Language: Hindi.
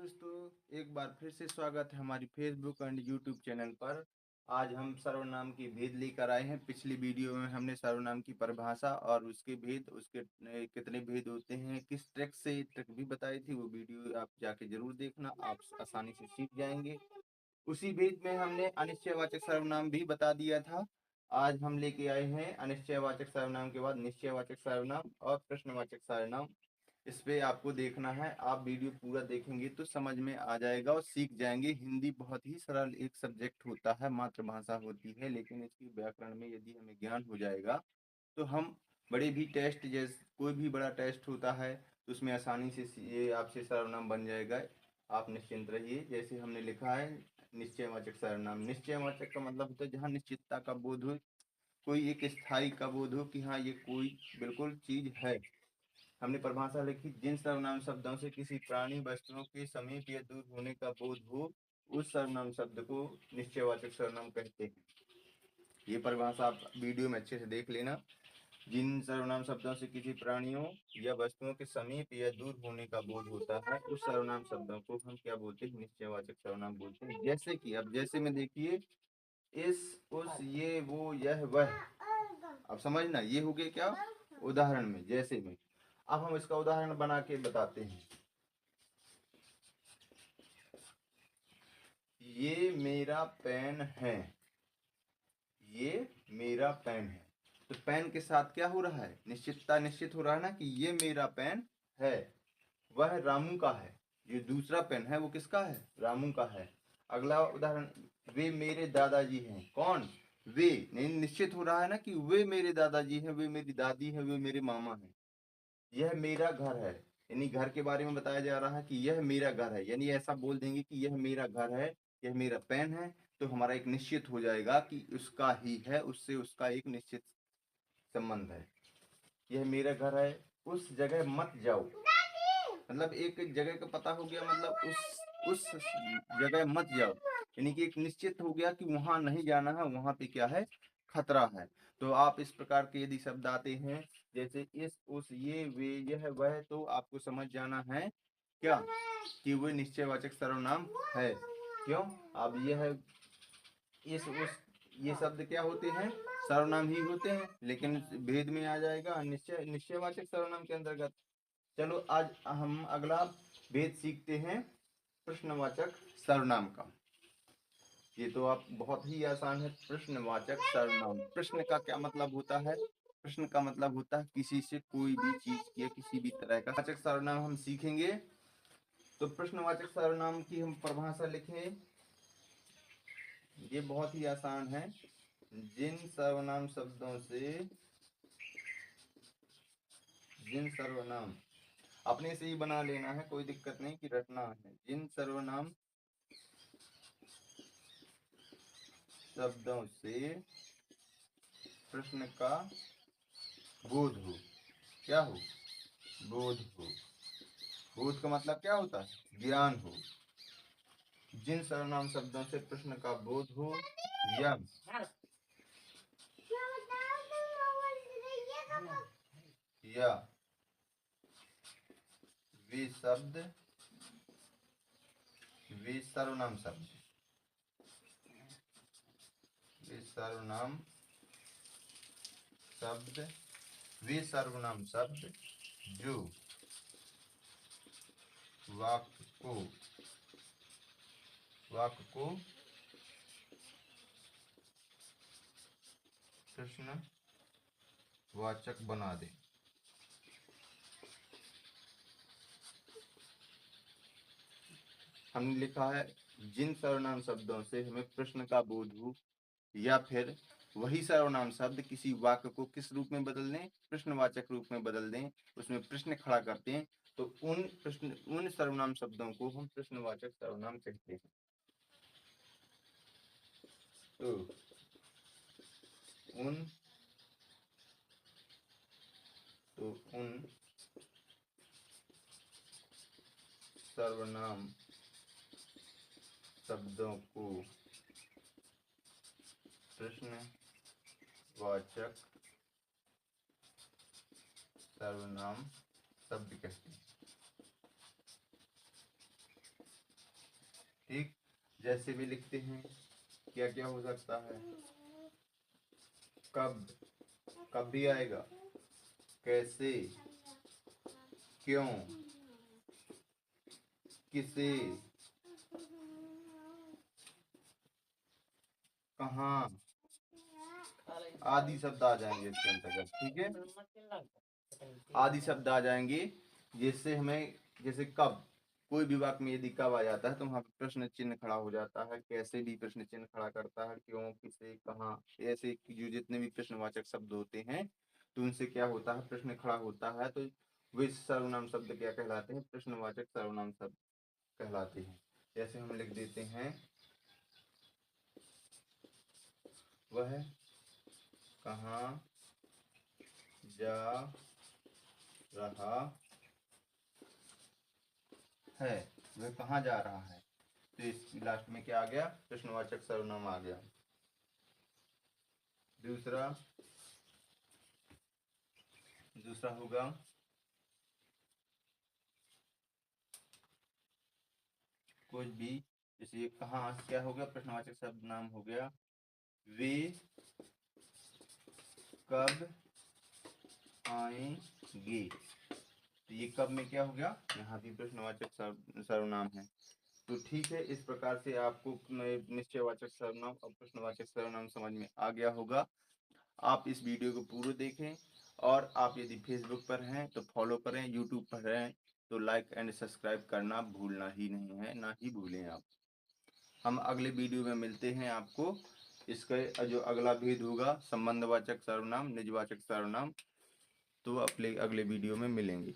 दोस्तों, एक बार फिर से स्वागत है हमारी फेसबुक एंड यूट्यूब चैनल पर। आज हम सर्वनाम की भेद लेकर आए हैं। पिछली वीडियो में हमने सर्वनाम की परिभाषा और उसके भेद, उसके कितने भेद होते हैं, किस ट्रिक से ट्रिक भी बताई थी। वो वीडियो आप जाके जरूर देखना, आप आसानी से सीख जाएंगे। उसी भेद में हमने अनिश्चयवाचक सर्वनाम भी बता दिया था। आज हम लेके आए हैं अनिश्चयवाचक सर्वनाम के बाद निश्चयवाचक सर्वनाम और प्रश्नवाचक सर्वनाम। इस पे आपको देखना है, आप वीडियो पूरा देखेंगे तो समझ में आ जाएगा और सीख जाएंगे। हिंदी बहुत ही सरल एक सब्जेक्ट होता है, मातृभाषा होती है, लेकिन इसकी व्याकरण में यदि हमें ज्ञान हो जाएगा तो हम बड़े भी टेस्ट, जैसे कोई भी बड़ा टेस्ट होता है तो उसमें आसानी से ये आपसे सर्वनाम बन जाएगा। आप निश्चिंत रहिए। जैसे हमने लिखा है निश्चयवाचक सर्वनाम। निश्चयवाचक का मतलब होता है जहाँ निश्चितता का बोध हो, कोई एक स्थायी का बोध हो कि हाँ ये कोई बिल्कुल चीज है। हमने परिभाषा लिखी, जिन सर्वनाम शब्दों से किसी प्राणी वस्तुओं के समीप या दूर होने का बोध हो उस सर्वनाम शब्द को निश्चयवाचक सर्वनाम कहते हैं। ये परिभाषा आप वीडियो में अच्छे से देख लेना। जिन सर्वनाम शब्दों से किसी प्राणियों या वस्तुओं के समीप या दूर होने का बोध होता है उस सर्वनाम शब्दों को हम क्या बोलते हैं? निश्चयवाचक सर्वनाम बोलते हैं। जैसे कि अब जैसे में देखिए, इस, उस, ये, वो, यह, वह। अब समझना, ये हो गया क्या? उदाहरण में, जैसे में। अब हम इसका उदाहरण बना के बताते हैं। ये मेरा पेन है। ये मेरा पेन है। तो पेन के साथ क्या हो रहा है? निश्चितता निश्चित हो रहा है ना कि ये मेरा पेन है। वह रामू का है। जो दूसरा पेन है वो किसका है? रामू का है। अगला उदाहरण, वे मेरे दादाजी हैं। कौन? वे। नहीं, निश्चित हो रहा है ना कि वे मेरे दादाजी हैं, वे मेरी दादी है, वे मेरे मामा हैं। यह मेरा घर है, यानी घर के बारे में बताया जा रहा है कि यह मेरा घर है। यानी ऐसा बोल देंगे कि यह मेरा घर है, यह मेरा पेन है, तो हमारा एक निश्चित हो जाएगा कि उसका ही है, उससे उसका एक निश्चित संबंध है। यह मेरा घर है, उस जगह मत जाओ। मतलब एक जगह का पता हो गया, मतलब उस जगह मत जाओ, यानी कि एक निश्चित हो गया कि वहां नहीं जाना है, वहां पे क्या है? खतरा है। तो आप इस प्रकार के यदि शब्द आते हैं जैसे इस, उस, ये, वे, यह, वह, तो आपको समझ जाना है क्या कि वे निश्चयवाचक सर्वनाम है। क्यों? अब यह, इस, उस, ये शब्द क्या होते हैं? सर्वनाम ही होते हैं, लेकिन भेद में आ जाएगा निश्चयवाचक सर्वनाम के अंतर्गत। चलो आज हम अगला भेद सीखते हैं प्रश्नवाचक सर्वनाम का। ये तो आप बहुत ही आसान है। प्रश्नवाचक सर्वनाम, प्रश्न का क्या मतलब होता है? प्रश्न का मतलब होता है किसी से कोई भी चीज या किसी भी तरह का। वाचक सर्वनाम हम सीखेंगे। तो प्रश्नवाचक सर्वनाम की हम परिभाषा लिखें। ये बहुत ही आसान है। जिन सर्वनाम शब्दों से, जिन सर्वनाम, अपने से ही बना लेना है, कोई दिक्कत नहीं कि रटना है। जिन सर्वनाम शब्दों से प्रश्न का बोध हो। क्या हो? बोध हो। बोध का मतलब क्या होता है? ज्ञान हो। जिन सर्वनाम शब्दों से प्रश्न का बोध हो या या वे शब्द, वे सर्वनाम शब्द, वे सर्वनाम शब्द, वे सर्वनाम शब्द जो वाक्य को, वाक्य को प्रश्नवाचक बना दे। हमने लिखा है जिन सर्वनाम शब्दों से हमें प्रश्न का बोध हो या फिर वही सर्वनाम शब्द किसी वाक्य को किस रूप में बदल दें? प्रश्नवाचक रूप में बदल दें, उसमें प्रश्न खड़ा करते हैं, तो उन सर्वनाम शब्दों को हम प्रश्नवाचक सर्वनाम कहते हैं। तो उन तो उन सर्वनाम शब्दों को प्रश्नवाचक सर्वनाम शब्द कहते हैं। ठीक, जैसे भी लिखते हैं क्या क्या हो सकता है, कब, कब भी आएगा, कैसे, क्यों, किसे, कहाँ आदि शब्द आ जाएंगे इसके अंतर्गत। ठीक है, आदि शब्द आ जाएंगे जिससे हमें, जैसे कब, कोई भी वाक्य में यदि कब आ जाता है तो वहां पे प्रश्न चिन्ह खड़ा हो जाता है, कैसे भी प्रश्न चिन्ह खड़ा करता है, क्यों, किसे, कहाँ, ऐसे जो जितने भी प्रश्नवाचक शब्द होते हैं तो उनसे क्या होता है, प्रश्न खड़ा होता है, तो वे सर्वनाम शब्द क्या कहलाते हैं, प्रश्नवाचक सर्वनाम शब्द कहलाते हैं। जैसे हम लिख देते हैं, वह कहाँ जा रहा है, वह कहाँ जा रहा है, तो इस लास्ट में क्या आ गया, प्रश्नवाचक सर्वनाम आ गया। दूसरा, दूसरा होगा कुछ भी, जैसे ये कहाँ क्या हो गया, प्रश्नवाचक सर्वनाम हो गया, वे कब आएंगे, तो ये कब में क्या हो गया, यहाँ भी प्रश्नवाचक सर्वनाम है। तो ठीक है, इस प्रकार से आपको निश्चयवाचक सर्वनाम और प्रश्नवाचक सर्वनाम समझ में आ गया होगा। आप इस वीडियो को पूरे देखें, और आप यदि फेसबुक पर हैं तो फॉलो करें, यूट्यूब पर हैं तो लाइक एंड सब्सक्राइब करना भूलना ही नहीं है, ना ही भूलें आप। हम अगले वीडियो में मिलते हैं आपको, इसका जो अगला भेद होगा संबंधवाचक सर्वनाम, निजवाचक सर्वनाम, तो अगले वीडियो में मिलेंगे।